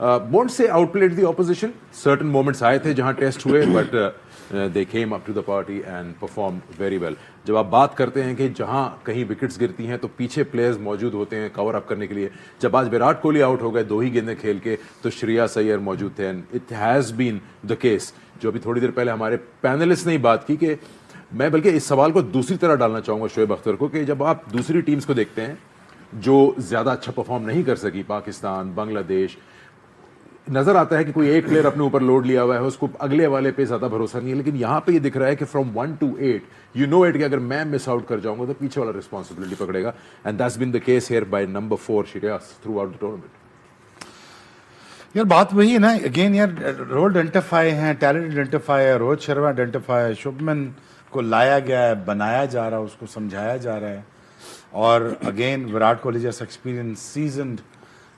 won't say outplayed the opposition. Certain moments आए थे जहां टेस्ट हुए, but they came up to the party and performed very well. जब आप बात करते हैं कि जहां कहीं विकेट्स गिरती हैं तो पीछे प्लेयर्स मौजूद होते हैं कवर अप करने के लिए. जब आज विराट कोहली आउट हो गए 2 ही गेंदें खेल के, तो श्रेयस अय्यर मौजूद थे. And it has been the case, जो अभी थोड़ी देर पहले हमारे पैनलिस्ट ने बात की, कि मैं बल्कि इस सवाल को दूसरी तरह डालना चाहूँगा शोएब अख्तर को, कि जब आप दूसरी टीम्स को देखते हैं जो ज़्यादा अच्छा परफॉर्म नहीं कर सकी, पाकिस्तान, बांग्लादेश, नजर आता है कि कोई एक प्लेयर अपने ऊपर लोड लिया हुआ है, उसको अगले वाले पे ज्यादा भरोसा नहीं है. लेकिन यहाँ पे ये दिख रहा है कि from 1 to 8 you know it कि अगर मैं मिस आउट कर जाऊंगा तो पीछे वाला रिस्पॉन्सिबिलिटी पकड़ेगा. And that's been the case here by number 4 Shreyas throughout the tournament. यार बात वही है ना, अगेन यार रोल आइडेंटिफाई है, टैलेंट आइडेंटिफाई है, रोहित शर्मा आइडेंटिफाई है, शुभमन को लाया गया है, बनाया जा रहा है, उसको समझाया जा रहा है. और अगेन विराट कोहली जैसा एक्सपीरियंस सीजन्ड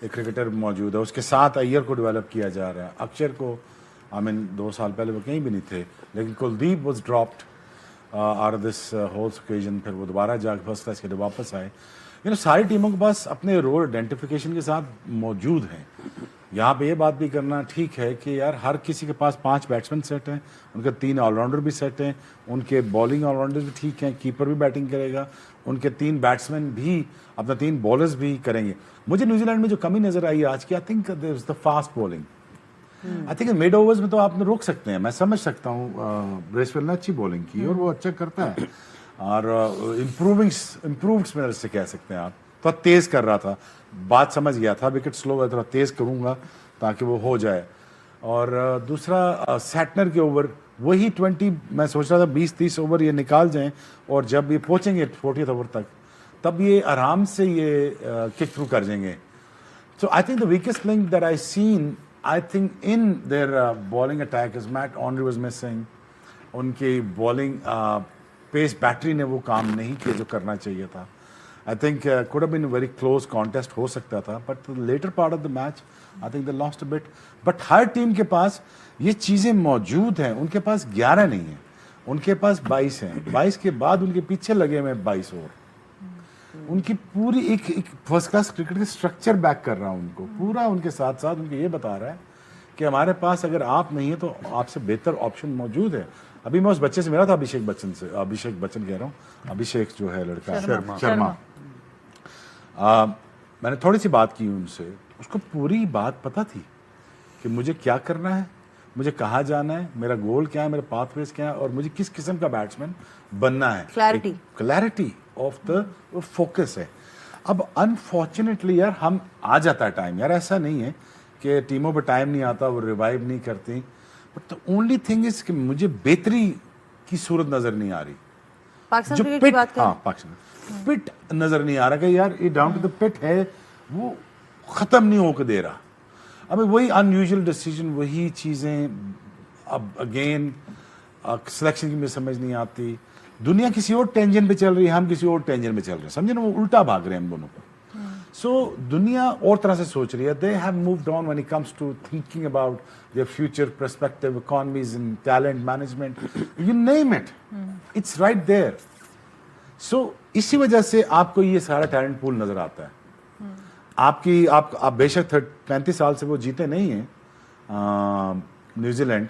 एक क्रिकेटर मौजूद है, उसके साथ अय्यर को डेवलप किया जा रहा है. अक्षर को आई मीन 2 साल पहले वो कहीं भी नहीं थे, लेकिन Kuldeep was dropped out of this whole occasion, फिर वो दोबारा जाकर फर्स्ट क्लास के लिए वापस आए. सारी टीमों के पास अपने रोल आइडेंटिफिकेशन के साथ मौजूद हैं. यहाँ पे ये बात भी करना ठीक है कि यार हर किसी के पास 5 बैट्समैन सेट हैं, उनके 3 ऑलराउंडर भी सेट हैं, उनके बॉलिंग ऑलराउंडर भी ठीक हैं, कीपर भी बैटिंग करेगा, उनके 3 बैट्समैन भी अपना 3 बॉलर्स भी करेंगे. मुझे न्यूजीलैंड में जो कमी नजर आई आज की, I think there is the fast bowling. I think mid overs में तो आप रोक सकते हैं, मैं समझ सकता हूँ ब्रेसवेल ने अच्छी बॉलिंग की और वो अच्छा करता है, और इम्प्रूव्ड स्पिनर से कह सकते हैं आप. तो तेज कर रहा था, बात समझ गया था, विकेट स्लो है, थोड़ा तेज करूंगा ताकि वो हो जाए. और दूसरा सैटनर के ओवर वही 20, मैं सोच रहा था 20-30 ओवर ये निकाल जाएं, और जब ये पहुंचेंगे 40th ओवर तक तब ये आराम से ये किक थ्रू कर जाएंगे. So I think the weakest link that I seen, I think in their bowling attack is Matt Henry was missing. उनकी बॉलिंग पेस बैटरी ने वो काम नहीं किया जो करना चाहिए था. I think could have been a very close contest हो सकता था, but the later part of the match, I think they lost a bit. But her team के पास ये चीज़ें मौजूद हैं. उनके पास 11 नहीं है, उनके पास 22 हैं. 22 के बाद उनके पीछे लगे हुए 22 और. उनकी पूरी एक फर्स्ट क्लास क्रिकेट का स्ट्रक्चर बैक कर रहा है उनको पूरा. उनके साथ साथ उनको ये बता रहा है कि हमारे पास अगर आप नहीं है तो आपसे बेहतर ऑप्शन मौजूद है. अभी मैं उस बच्चे से मिला था, अभिषेक बच्चन कह रहा हूँ, अभिषेक जो है लड़का शर्मा. मैंने थोड़ी सी बात की उनसे, उसको पूरी बात पता थी कि मुझे क्या करना है, मुझे कहाँ जाना है, मेरा गोल क्या है, मेरा पाथवेज क्या है, और मुझे किस किस्म का बैट्समैन बनना है. क्लैरिटी ऑफ द फोकस है. अब अनफॉर्चुनेटली यार हम आ जाता है टाइम, यार ऐसा नहीं है कि टीमों पर टाइम नहीं आता, वो रिवाइव नहीं करती, but the only thing is कि मुझे बेहतरी की सूरत नजर नहीं आ रही. पाकिस्तान क्रिकेट की बात करें, हाँ पाकिस्तान पिट नजर नहीं आ रहा कि यार ये डाउन टू द पिट है, वो खत्म नहीं होकर दे रहा. अब वही अनयूजुअल डिसीजन, वही चीजें. अब अगेन सिलेक्शन की मुझे समझ नहीं आती. दुनिया किसी और टेंशन पे चल रही है, हम किसी और टेंशन पे चल रहे हैं, समझे ना, वो उल्टा भाग रहे हैं हम दोनों को. सो दुनिया और तरह से सोच रही है. They have moved on when it comes to thinking about their future perspective, economies and talent management, you name it, it's right there. So इसी वजह से आपको ये सारा टैलेंट पूल नजर आता है. आप बेशक 35 साल से वो जीते नहीं हैं न्यूजीलैंड,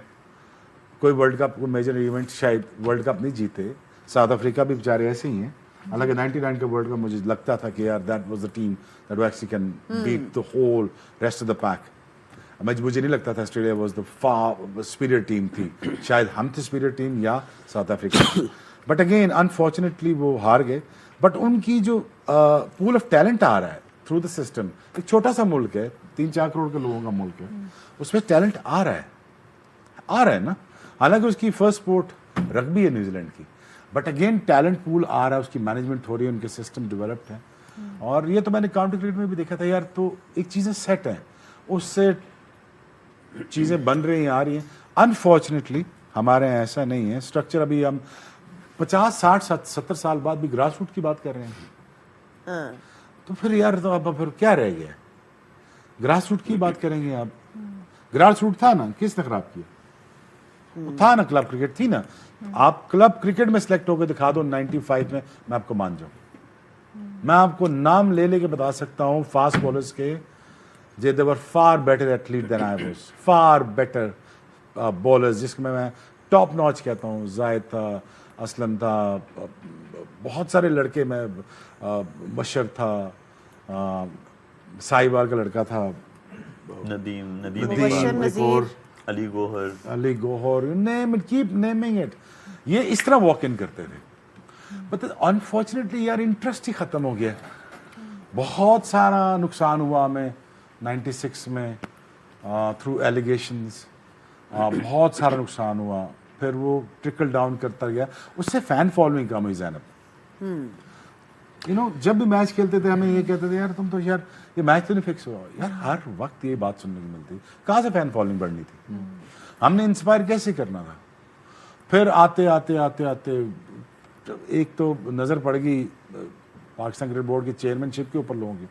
कोई वर्ल्ड कप, कोई मेजर इवेंट शायद वर्ल्ड कप नहीं जीते. साउथ अफ्रीका भी बेचारे ऐसे ही हैं. हालांकि 99 का वर्ल्ड कप मुझे लगता था कि यार that was the team that actually can beat the whole rest of the pack. मुझे नहीं लगता था Australia was the far superior team थी. शायद हम थे सुपीरियर टीम या South Africa. But again unfortunately वो हार गए. बट उनकी जो पूल ऑफ टैलेंट आ रहा है थ्रू द सिस्टम, एक छोटा सा मुल्क है, 3-4 करोड़ के लोगों का मुल्क है, उसमें टैलेंट आ रहा है ना. हालांकि उसकी फर्स्ट स्पोर्ट रग्बी है न्यूजीलैंड की, बट अगेन टैलेंट पूल आ रहा है, उसकी मैनेजमेंट हो रही है, उनके सिस्टम डेवलप्ड है. और ये तो मैंने काउंटी क्रिकेट में भी देखा था यार. तो एक चीज़ें सेट हैं, उससे चीज़ें बन रही हैं, आ रही हैं. अनफॉर्चुनेटली हमारे यहाँ ऐसा नहीं है स्ट्रक्चर. अभी हम 50, 60, 70 साल बाद भी ग्रास रूट की बात कर रहे हैं. तो फिर यार तो अब फिर क्या रह गया? ग्रास रूट की बात करेंगे आप. ग्रास रूट था ना, किसने खराब किया? था ना, क्लब क्रिकेट थी ना. आप क्लब क्रिकेट में सिलेक्ट होकर दिखा दो 95 में, मैं आपको मान जाऊं. मैं आपको नाम ले लेके बता सकता हूं फास्ट बॉलर्स के they were far better athlete than I was, far better bowlers, जिसमें मैं टॉप नॉच कहता हूँ. जायद था, असलम था, बहुत सारे लड़के, मैं बशर था, साहिबाल का लड़का था, मुबशर एक नज़ीर, और Ali Gohar, you name it, keep naming it. ये इस तरह वॉक इन करते थे. बट अनफॉर्चुनेटली यार इंटरेस्ट ही खत्म हो गया. बहुत सारा नुकसान हुआ हमें 96 में थ्रू एलिगेशंस. बहुत सारा नुकसान हुआ. फिर वो ट्रिकल डाउन करता गया. उससे फैन फॉलोइंग कम हुई ज़ैनब. यू नो, जब भी मैच खेलते थे हमें ये कहते थे यार तुम तो यार ये मैच तो नहीं फिक्स हुआ. यार हर वक्त ये बात सुनने को मिलती. कहाँ से फैन फॉलोइंग बढ़नी थी? हमने इंस्पायर कैसे करना था? फिर आते आते आते आते एक तो नज़र पड़ गई पाकिस्तान क्रिकेट बोर्ड की चेयरमैनशिप के ऊपर लोगों की.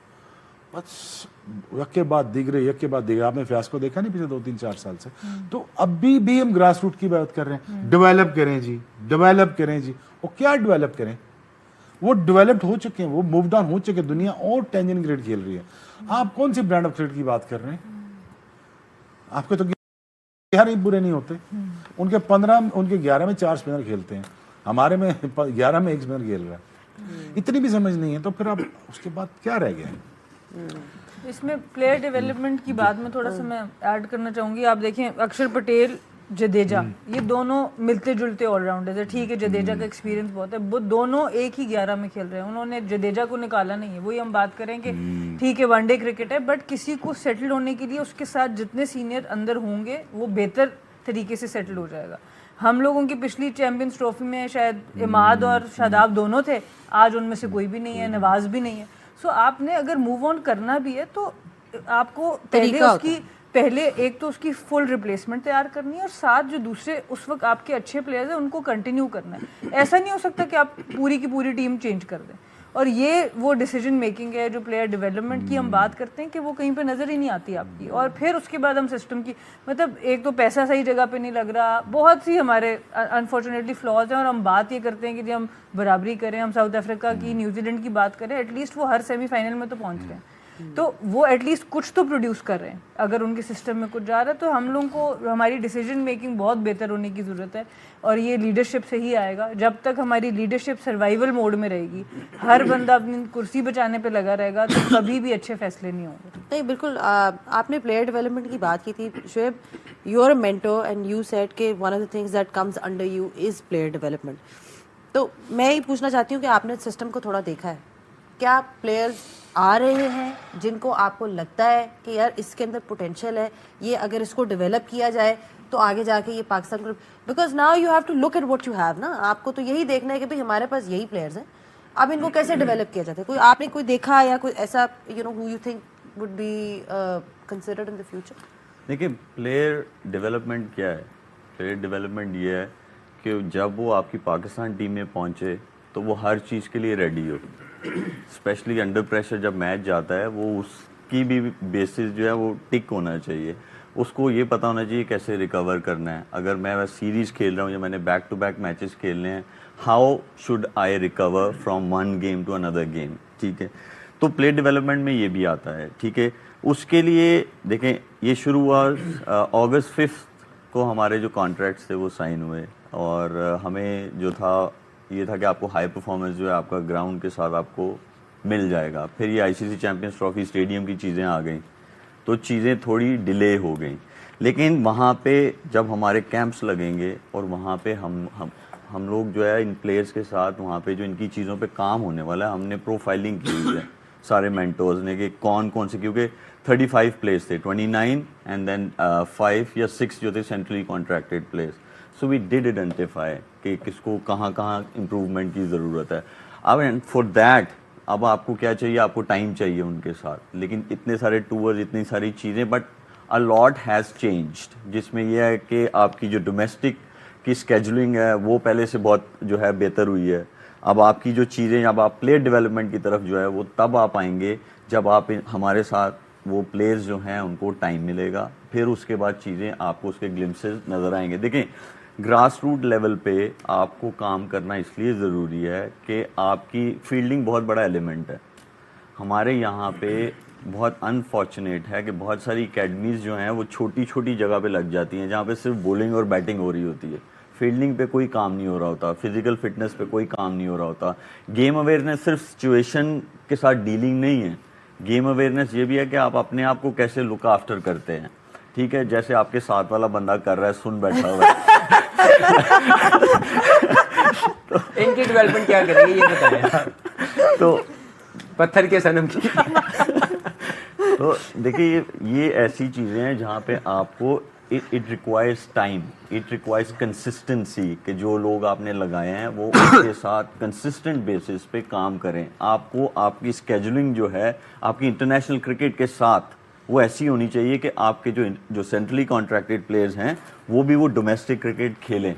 बस यक के बाद दिगरे, यक के बाद दिगरे. आपने फ्यास को देखा नहीं पिछले 2-3-4 साल से? तो अभी भी हम ग्रास रूट की बात कर रहे हैं. डेवलप करें जी, डेवलप करें जी. और क्या डेवलप करें? वो डेवलप्ड हो चुके हैं, वो मूव डाउन हो चुके हैं. दुनिया और टेंजन क्रिकेट खेल रही है. आप कौन सी ब्रांड ऑफ क्रिकेट की बात कर रहे हैं? आपके तो 11 ही बुरे नहीं होते. उनके 15, उनके 11 में 4 स्पिनर खेलते हैं. हमारे में 11 में 1 स्पिनर खेल रहा है. इतनी भी समझ नहीं है. तो फिर अब उसके बाद क्या रह गया? इसमें प्लेयर डेवलपमेंट की बात में थोड़ा सा मैं ऐड करना चाहूँगी. आप देखें अक्षर पटेल, जडेजा, ये दोनों मिलते जुलते ऑलराउंडर्स है. ठीक है, जडेजा का एक्सपीरियंस बहुत है. वो दोनों एक ही 11 में खेल रहे हैं. उन्होंने जडेजा को निकाला नहीं है. वही हम बात करें कि ठीक है वनडे क्रिकेट है, बट किसी को सेटल होने के लिए उसके साथ जितने सीनियर अंदर होंगे वो बेहतर तरीके से सेटल हो जाएगा. हम लोगों की पिछली चैंपियंस ट्रॉफी में शायद इमाद और शादाब दोनों थे. आज उनमें से कोई भी नहीं है, नवाज भी नहीं है. सो आपने अगर मूव ऑन करना भी है तो आपको पहले एक तो उसकी फुल रिप्लेसमेंट तैयार करनी है, और साथ जो दूसरे उस वक्त आपके अच्छे प्लेयर्स हैं उनको कंटिन्यू करना है. ऐसा नहीं हो सकता कि आप पूरी की पूरी टीम चेंज कर दें. और ये वो डिसीजन मेकिंग है जो प्लेयर डेवलपमेंट की हम बात करते हैं कि वो कहीं पे नज़र ही नहीं आती आपकी. और फिर उसके बाद हम सिस्टम की, मतलब एक तो पैसा सही जगह पे नहीं लग रहा, बहुत सी हमारे अनफॉर्चुनेटली फ्लॉज हैं. और हम बात ये करते हैं कि हम बराबरी करें, हम साउथ अफ्रीका की, न्यूजीलैंड की बात करें, एटलीस्ट वो हर सेमीफाइनल में तो पहुँच रहे हैं. तो वो एटलीस्ट कुछ तो प्रोड्यूस कर रहे हैं. अगर उनके सिस्टम में कुछ जा रहा है तो हम लोगों को हमारी डिसीजन मेकिंग बहुत बेहतर होने की ज़रूरत है. और ये लीडरशिप से ही आएगा. जब तक हमारी लीडरशिप सर्वाइवल मोड में रहेगी, हर बंदा अपनी कुर्सी बचाने पे लगा रहेगा, तो कभी भी अच्छे फैसले नहीं होंगे. नहीं बिल्कुल. आपने प्लेयर डेवलपमेंट की बात की थी Shoaib. You are a mentor and you said कि one of the things that comes under you is player development. तो मैं ये पूछना चाहती हूँ कि आपने सिस्टम को थोड़ा देखा है. क्या प्लेयर्स आ रहे हैं जिनको आपको लगता है कि यार इसके अंदर पोटेंशियल है, ये अगर इसको डेवलप किया जाए तो आगे जाके ये पाकिस्तान को, because now you have to look at what you have ना. आपको तो यही देखना है कि भाई हमारे पास यही प्लेयर्स हैं, अब इनको कैसे डेवलप किया जाता है. कोई आपने कोई देखा या कोई ऐसा you know who you think would be considered in the future? देखिए, प्लेयर डेवलपमेंट क्या है? प्लेयर डेवलपमेंट ये है कि जब वो आपकी पाकिस्तान टीम में पहुंचे तो वो हर चीज़ के लिए रेडी हो. स्पेशली अंडर प्रेशर जब मैच जाता है, वो उसकी भी बेसिस जो है वो टिक होना चाहिए. उसको ये पता होना चाहिए कैसे रिकवर करना है. अगर मैं सीरीज खेल रहा हूँ या मैंने बैक टू बैक मैचेस खेलने हैं, how should I recover from one game to another game. ठीक है, तो प्लेयर डेवलपमेंट में ये भी आता है. ठीक है, उसके लिए देखें ये शुरू हुआ अगस्त 5 को हमारे जो कॉन्ट्रैक्ट्स थे वो साइन हुए. और हमें जो था ये था कि आपको हाई परफॉर्मेंस जो है आपका ग्राउंड के साथ आपको मिल जाएगा. फिर ये आईसीसी चैंपियंस ट्रॉफी स्टेडियम की चीज़ें आ गई तो चीज़ें थोड़ी डिले हो गई. लेकिन वहाँ पे जब हमारे कैंप्स लगेंगे और वहाँ पे हम लोग जो है इन प्लेयर्स के साथ वहाँ पे जो इनकी चीज़ों पे काम होने वाला है, हमने प्रोफाइलिंग की हुई है सारे मेंटोर्स ने कि कौन कौन से, क्योंकि 35 प्लेयर्स थे, 29 एंड देन 5 या 6 जो थे centrally contracted players. So we did identify कि किसको कहाँ कहाँ इम्प्रूवमेंट की ज़रूरत है. अब एंड फॉर दैट अब आपको क्या चाहिए? आपको टाइम चाहिए उनके साथ. लेकिन इतने सारे टूर्स, इतनी सारी चीज़ें, but a lot has changed, जिसमें यह है कि आपकी जो डोमेस्टिक की स्केजुलिंग है वो पहले से बहुत जो है बेहतर हुई है. अब आपकी जो चीज़ें, अब आप प्लेयर डेवलपमेंट की तरफ जो है वो तब आ पाएंगे जब आप हमारे साथ वो प्लेयर्स जो हैं उनको टाइम मिलेगा. फिर उसके बाद चीज़ें आपको उसके ग्लिम्सेस नज़र आएंगे. देखें, ग्रास रूट लेवल पे आपको काम करना इसलिए ज़रूरी है कि आपकी फील्डिंग बहुत बड़ा एलिमेंट है. हमारे यहाँ पे बहुत अनफॉर्चुनेट है कि बहुत सारी एकेडमीज जो हैं वो छोटी छोटी जगह पे लग जाती हैं, जहाँ पे सिर्फ बॉलिंग और बैटिंग हो रही होती है, फील्डिंग पे कोई काम नहीं हो रहा होता, फिजिकल फिटनेस पे कोई काम नहीं हो रहा होता। गेम अवेयरनेस सिर्फ सिचुएशन के साथ डीलिंग नहीं है, गेम अवेयरनेस ये भी है कि आप अपने आप को कैसे लुक आफ्टर करते हैं। ठीक है, जैसे आपके साथ वाला बंदा कर रहा है, सुन बैठा हुआ है तो इनकी डेवलपमेंट क्या करेंगे ये बताएं। तो पत्थर के सनम की तो देखिए ये ऐसी चीज़ें हैं जहाँ पे आपको it requires time, it requires consistency, कि जो लोग आपने लगाए हैं वो उसके साथ कंसिस्टेंट बेसिस पे काम करें। आपको आपकी स्केजुलिंग जो है आपकी इंटरनेशनल क्रिकेट के साथ वो ऐसी होनी चाहिए कि आपके जो सेंट्रली कॉन्ट्रैक्टेड प्लेयर्स हैं वो भी वो डोमेस्टिक क्रिकेट खेलें।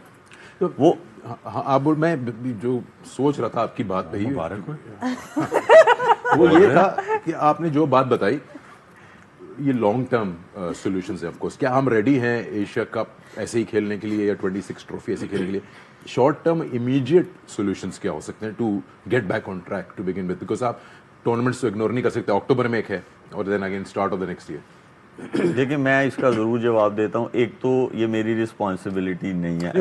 तो वो हाँ, आप बोल, मैं जो सोच रहा था आपकी बात पे ही, मुबारक हो। वो ये था कि आपने जो बात बताई, ये लॉन्ग टर्म सॉल्यूशंस है। ऑफ कोर्स, क्या हम रेडी हैं एशिया कप ऐसे ही खेलने के लिए या 26 ट्रॉफी ऐसे खेलने के लिए? शॉर्ट टर्म इमीडिएट सॉल्यूशंस क्या हो सकते हैं to get back on track to begin with? Because आप टूर्नामेंट्स तो इग्नोर नहीं कर सकते। अक्टूबर में एक है और then again start of the next year. देखिए मैं इसका जरूर जवाब देता हूँ। एक तो ये मेरी रिस्पॉन्सिबिलिटी नहीं है,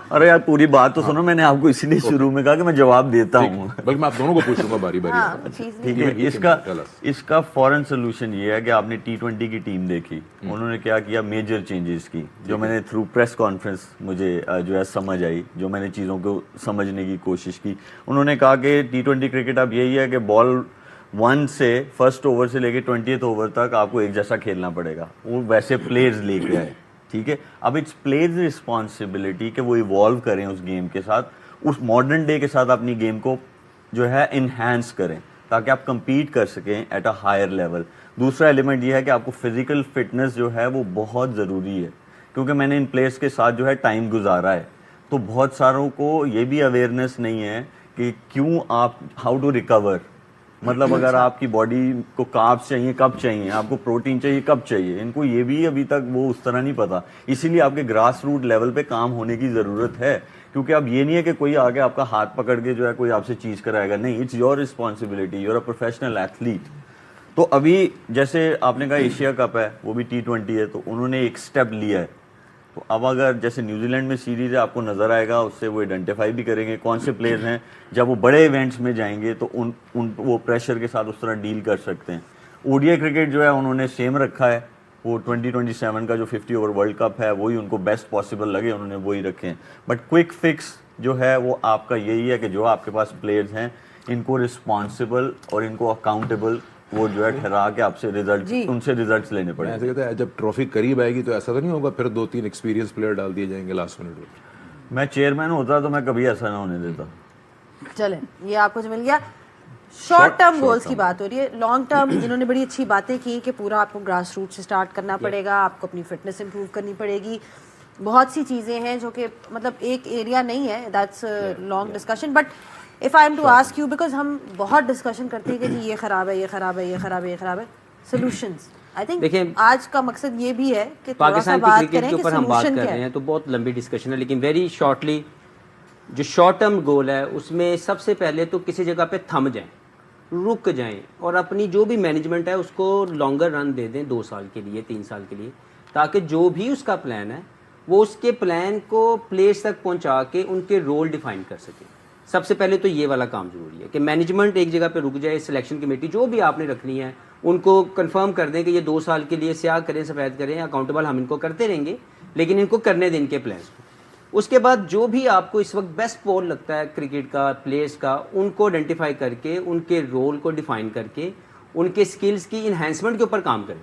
अरे यार पूरी बात तो सुनो, मैंने आपको इसीलिए शुरू में कहा कि मैं जवाब देता हूँ, बल्कि मैं आप दोनों को पूछूंगा बारी बारी। ठीक है। इसका फॉरेन सोल्यूशन ये है कि आपने T20 की टीम देखी, उन्होंने क्या किया, मेजर चेंजेस की, जो मैंने थ्रू प्रेस कॉन्फ्रेंस मुझे जो है समझ आई, जो मैंने चीज़ों को समझने की कोशिश की। उन्होंने कहा कि T20 क्रिकेट अब यही है कि बॉल 1 से फर्स्ट ओवर से लेके 20th ओवर तक आपको एक जैसा खेलना पड़ेगा, वो वैसे प्लेयर्स लेके आए। ठीक है, अब इट्स प्लेयर्स रिस्पॉन्सिबिलिटी कि वो इवॉल्व करें उस गेम के साथ, उस मॉडर्न डे के साथ अपनी गेम को जो है इन्हांस करें ताकि आप compete कर सकें एट अ हायर लेवल। दूसरा एलिमेंट ये है कि आपको फिजिकल फिटनेस जो है वो बहुत ज़रूरी है, क्योंकि मैंने इन प्लेयर्स के साथ जो है टाइम गुजारा है, तो बहुत सारों को ये भी अवेयरनेस नहीं है कि क्यों आप हाउ टू रिकवर, मतलब अगर आपकी बॉडी को कार्ब्स चाहिए कब चाहिए, आपको प्रोटीन चाहिए कब चाहिए, इनको ये भी अभी तक वो उस तरह नहीं पता। इसीलिए आपके ग्रास रूट लेवल पे काम होने की ज़रूरत है, क्योंकि अब ये नहीं है कि कोई आगे आपका हाथ पकड़ के जो है कोई आपसे चीज़ कराएगा, नहीं, it's your responsibility, you're a professional athlete. तो अभी जैसे आपने कहा एशिया कप है, वो भी T20 है, तो उन्होंने एक स्टेप लिया है। तो अब अगर जैसे न्यूजीलैंड में सीरीज है, आपको नज़र आएगा, उससे वो आइडेंटिफाई भी करेंगे कौन से प्लेयर्स हैं जब वो बड़े इवेंट्स में जाएंगे तो उन वो प्रेशर के साथ उस तरह डील कर सकते हैं। ओडीआई क्रिकेट जो है उन्होंने सेम रखा है, वो 2027 का जो 50 ओवर वर्ल्ड कप है वही उनको बेस्ट पॉसिबल लगे उन्होंने वही रखे हैं। बट क्विक फिक्स जो है वो आपका यही है कि जो आपके पास प्लेयर्स हैं इनको रिस्पॉन्सिबल और इनको अकाउंटेबल वो जो है ठहरा के आपसे रिजल्ट, उनसे रिजल्ट्स लेने पड़े। ऐसे कहते हैं जब ट्रॉफी करीब आएगी तो ऐसा तो नहीं होगा फिर 2-3 एक्सपीरियंस प्लेयर डाल दिए जाएंगे लास्ट मिनट में? मैं चेयरमैन होता तो मैं कभी ऐसा ना होने देता। चलें, ये आपको जो मिल गया। शॉर्ट टर्म गोल्स की बात हो रही है, लॉन्ग टर्म इन्होंने बड़ी अच्छी बातें की कि पूरा आपको ग्रास रूट से स्टार्ट करना पड़ेगा, आपको अपनी फिटनेस इंप्रूव करनी पड़ेगी, बहुत सी चीज़ें हैं जो कि मतलब एक एरिया नहीं है, that's long discussion. But if I am to ask you, because हम बहुत डिस्कशन करते हैं कि जी ये ख़राब है, ये ख़राब है, ये ख़राब है, ये ख़राब है, सोल्यूशंस। आई थिंक आज का मकसद ये भी है कि पाकिस्तान की क्रिकेट के ऊपर हम बात कर रहे हैं तो बहुत लंबी डिस्कशन है, लेकिन वेरी शॉर्टली जो शॉर्ट टर्म गोल है उसमें सबसे पहले तो किसी जगह पे थम जाएं, रुक जाएं और अपनी जो भी मैनेजमेंट है उसको लॉन्गर रन दे दें, 2 साल के लिए, 3 साल के लिए, ताकि जो भी उसका प्लान है वो उसके प्लान को प्लेयर्स तक पहुंचा के उनके रोल डिफाइन कर सके। सबसे पहले तो ये वाला काम जरूरी है कि मैनेजमेंट एक जगह पे रुक जाए, सिलेक्शन कमेटी जो भी आपने रखनी है उनको कंफर्म कर दें कि ये 2 साल के लिए स्याह करें, सफ़ेद करें, अकाउंटेबल हम इनको करते रहेंगे, लेकिन इनको करने दें इनके प्लान्स को। उसके बाद जो भी आपको इस वक्त बेस्ट पोल लगता है क्रिकेट का, प्लेयर्स का, उनको आइडेंटिफाई करके उनके रोल को डिफाइन करके उनके स्किल्स की इन्हेंसमेंट के ऊपर काम करें।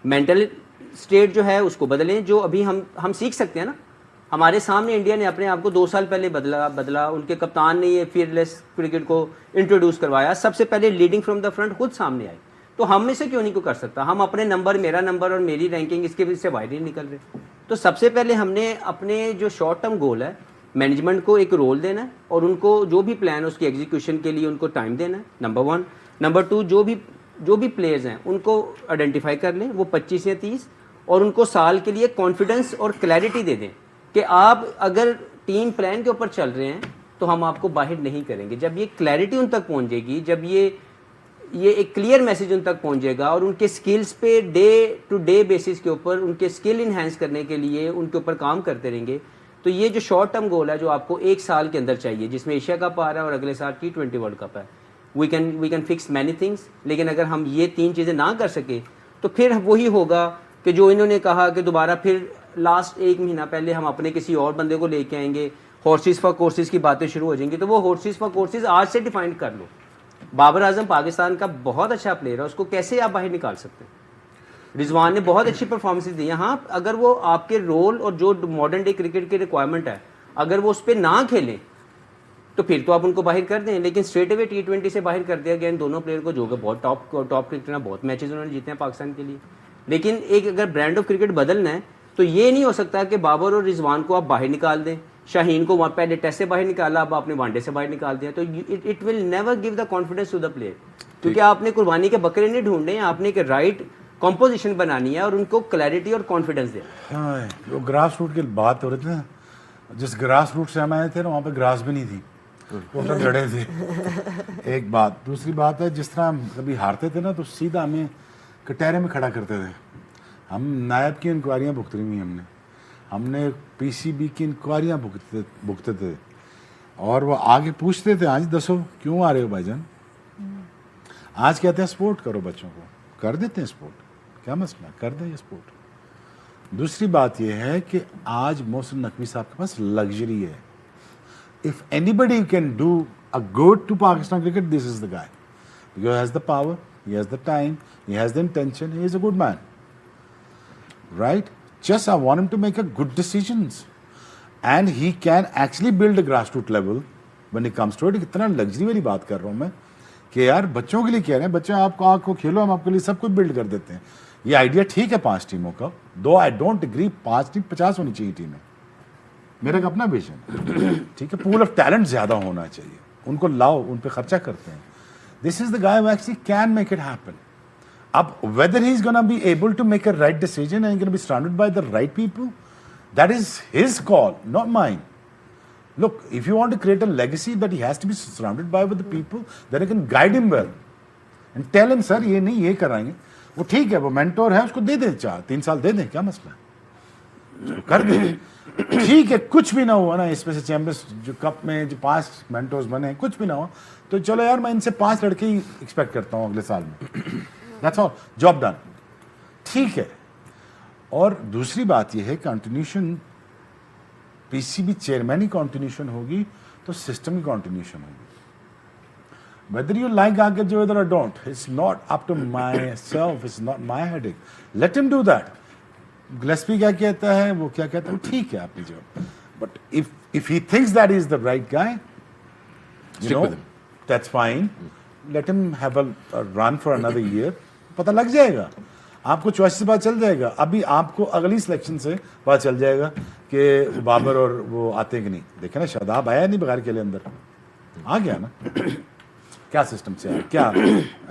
मेंटल स्टेट जो है उसको बदलें, जो अभी हम सीख सकते हैं ना। हमारे सामने इंडिया ने अपने आप को 2 साल पहले बदला, उनके कप्तान ने ये फियरलेस क्रिकेट को इंट्रोड्यूस करवाया, सबसे पहले लीडिंग फ्रॉम द फ्रंट खुद सामने आए। तो हम में से क्यों नहीं को कर सकता? हम अपने नंबर, मेरा नंबर और मेरी रैंकिंग इसके वजह से बाहर नहीं निकल रहे। तो सबसे पहले हमने अपने जो शॉर्ट टर्म गोल है मैनेजमेंट को एक रोल देना है और उनको जो भी प्लान है उसकी एग्जीक्यूशन के लिए उनको टाइम देना है, नंबर 1। नंबर 2, जो भी प्लेयर्स हैं उनको आइडेंटिफाई कर लें, वो 25 या 30, और उनको साल के लिए कॉन्फिडेंस और क्लैरिटी दे दें कि आप अगर टीम प्लान के ऊपर चल रहे हैं तो हम आपको बाहर नहीं करेंगे। जब ये क्लैरिटी उन तक पहुंच जाएगी, जब ये एक क्लियर मैसेज उन तक पहुंचेगा और उनके स्किल्स पे डे टू डे बेसिस के ऊपर उनके स्किल इन्हेंस करने के लिए उनके ऊपर काम करते रहेंगे, तो ये जो शॉर्ट टर्म गोल है जो आपको एक साल के अंदर चाहिए, जिसमें एशिया कप आ रहा है और अगले साल T20 वर्ल्ड कप है, we can fix many things. लेकिन अगर हम ये 3 चीज़ें ना कर सके तो फिर वही होगा कि जो इन्होंने कहा कि दोबारा फिर लास्ट 1 महीना पहले हम अपने किसी और बंदे को लेके आएंगे, हॉर्सेस फॉर कोर्सेज की बातें शुरू हो जाएंगी। तो वो हॉर्सेस फॉर कोर्सेज आज से डिफाइन कर लो। बाबर आजम पाकिस्तान का बहुत अच्छा प्लेयर है, उसको कैसे आप बाहर निकाल सकते हैं? रिजवान ने बहुत अच्छी परफॉर्मेंस दी है। हाँ, अगर वो आपके रोल और जो मॉडर्न डे क्रिकेट की रिक्वायरमेंट है अगर वो उस पर ना खेलें तो फिर तो आप उनको बाहर कर दें। लेकिन स्ट्रेट अवे T20 से बाहर कर दिया गया इन दोनों प्लेयर को, जो कि बहुत टॉप क्रिकेटर हैं, बहुत मैचेस उन्होंने जीते हैं पाकिस्तान के लिए। लेकिन एक अगर ब्रांड ऑफ क्रिकेट बदलना है तो ये नहीं हो सकता कि बाबर और रिजवान को आप बाहर निकाल दें, शाहीन को पहले टेस्ट से बाहर निकाला, अब आपने वनडे से बाहर निकाल दिया, तो it will never give the confidence to the player. क्योंकि आपने कुर्बानी के बकरे नहीं ढूंढने हैं, आपने एक राइट कॉम्पोजिशन बनानी है और उनको क्लैरिटी और कॉन्फिडेंस देना। हाँ, वो ग्रास रूट की बात हो रही थी ना, जिस ग्रास रूट से हम आए थे ना वहाँ पे ग्रास भी नहीं थी, वो तो जड़े थे। एक बात। दूसरी बात है, जिस तरह हम कभी हारते थे ना तो सीधा हमें कटहरे में खड़ा करते थे। हम नायब की इंक्वायरियाँ भुगती हुई हमने PCB की इंक्वायरियाँ भुगते थे और वो आगे पूछते थे, आज दसो क्यों आ रहे हो भाईजान? आज कहते हैं स्पोर्ट करो, बच्चों को कर देते हैं स्पोर्ट, क्या मसला, कर दें ये स्पोर्ट। दूसरी बात ये है कि आज मोहसिन नकवी साहब के पास लग्जरी है। If anybody can do a good to Pakistan cricket, this is the guy. He has the power, he has the time, he has the intention, he is a good man, right? Just I want him to make a good decisions, and he can actually build a grassroots level when it comes to it. कितना luxury वाली बात कर रहा हूँ मैं कि यार बच्चों के लिए कह रहे हैं, बच्चे आपको खेलो, हम आपके लिए सब कुछ बिल्ड कर देते हैं। ये आइडिया ठीक है 5 टीमों का, दो आई डोंट एग्री 5 टीम 50 होनी चाहिए टीमें, मेरा एक अपना विजन, ठीक है। पूल ऑफ टैलेंट ज्यादा होना चाहिए, उनको लाओ, उन पे खर्चा करते हैं। This is the guy who actually can make it happen. Up, whether he's going to be able to make a right decision and going to be surrounded by the right people, that is his call, not mine. Look, if you want to create a legacy, that he has to be surrounded by with the people that can guide him well and tell him, sir, ये नहीं ये कराएंगे। वो ठीक है, वो mentor है, उसको दे दें 3 साल दे दें, क्या मसला है, कर दें। ठीक है, कुछ भी ना हुआ ना इसमें से चैंपियंस जो कप में जो 5 मेंटोर्स बने, कुछ भी ना हुआ तो चलो यार, मैं इनसे 5 लड़के ही एक्सपेक्ट करता हूँ अगले साल में। दैट्स ऑल, जॉब डन, ठीक है। और दूसरी बात यह है, कंटिन्यूशन PCB चेयरमैन ही कंटिन्यूशन होगी तो सिस्टम की कंटिन्यूशन होगी। वेदर यू लाइक आगे जो इधर don't, it's not up to myself, it's not my headache, let him do that. Gillespie क्या कहता है, वो क्या कहता है, ठीक है आपकी job, but if he thinks that is the right guy, you know, that's fine. Let him have a run for another year. पता लग जाएगा आपको, चॉइस से पता चल जाएगा। अभी आपको अगली सिलेक्शन से पता चल जाएगा कि बाबर और वो आते हैं कि नहीं। देखे ना, शादाब आया नहीं बगैर खेले, अंदर आ गया ना, क्या सिस्टम से आया, क्या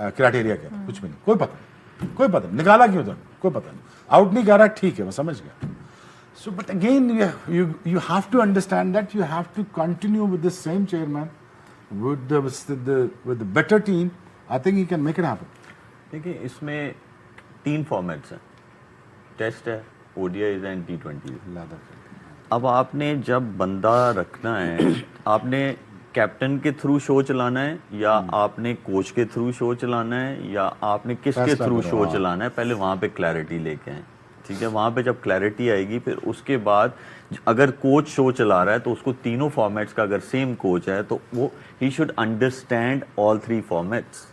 क्राइटेरिया क्या, कुछ भी नहीं, कोई पता नहीं, निकाला क्यों था, कोई पता नहीं, आउट नहीं कर रहा, ठीक है, मैं समझ गया। So, but again, you have to understand that you have to continue with the same chairman, with the better team. I think he can make it happen. देखिए, इसमें 3 फॉर्मेट्स हैं, टेस्ट है, ODIs एंड T20। अब आपने जब बंदा रखना है, आपने कैप्टन के थ्रू शो चलाना है या आपने कोच के थ्रू शो चलाना है या आपने किसके थ्रू शो चलाना है, पहले वहाँ पे क्लैरिटी लेके आए, ठीक है। वहाँ पे जब क्लैरिटी आएगी, फिर उसके बाद अगर कोच शो चला रहा है तो उसको तीनों फॉर्मेट्स का, अगर सेम कोच है तो वो he should understand all 3 formats,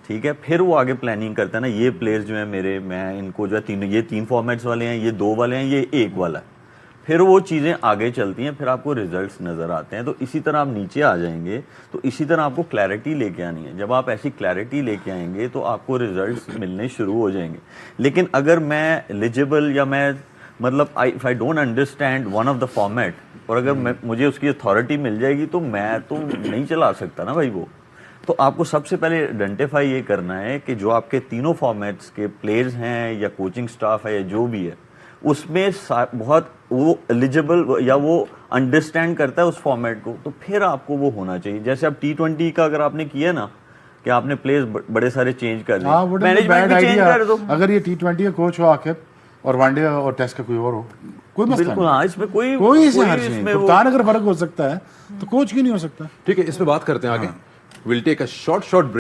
ठीक है। फिर वो आगे प्लानिंग करता है ना, ये प्लेयर्स जो है मेरे, मैं इनको जो है ये 3 फॉर्मेट्स वाले हैं, ये 2 वाले हैं, ये 1 वाला है, फिर वो चीज़ें आगे चलती हैं, फिर आपको रिजल्ट्स नज़र आते हैं। तो इसी तरह आप नीचे आ जाएंगे तो इसी तरह आपको क्लैरिटी लेके आनी है। जब आप ऐसी क्लैरिटी लेके आएंगे तो आपको रिजल्ट्स मिलने शुरू हो जाएंगे। लेकिन अगर मैं एलिजिबल या मैं मतलब if I don't understand one of the format, और अगर मुझे उसकी अथॉरिटी मिल जाएगी तो मैं तो नहीं चला सकता ना भाई वो। तो आपको सबसे पहले आइडेंटिफाई ये करना है कि जो आपके तीनों फॉर्मेट्स के प्लेयर्स हैं या कोचिंग स्टाफ है या जो भी है, उसमें बहुत वो एलिजिबल या वो अंडरस्टैंड करता है उस फॉर्मेट को, तो फिर आपको वो होना चाहिए। जैसे अब T20 का अगर आपने किया ना, कि आपने प्लेयर्स बड़े सारे चेंज कर हाँ, दिए, वुड मैनेजमेंट बैड भी चेंज आइडिया कर दो। अगर ये T20 का कोच हो आखिर और वनडे और टेस्ट का कोई और हो, कोई मसला बिल्कुल नहीं। हाँ, इसमें कोई कोई इसे हर्ज नहीं। इसमें वो कप्तान अगर फर्क हो सकता है तो कोच क्यों नहीं हो सकता? ठीक है, इस पे बात करते हैं आगे। Will take a short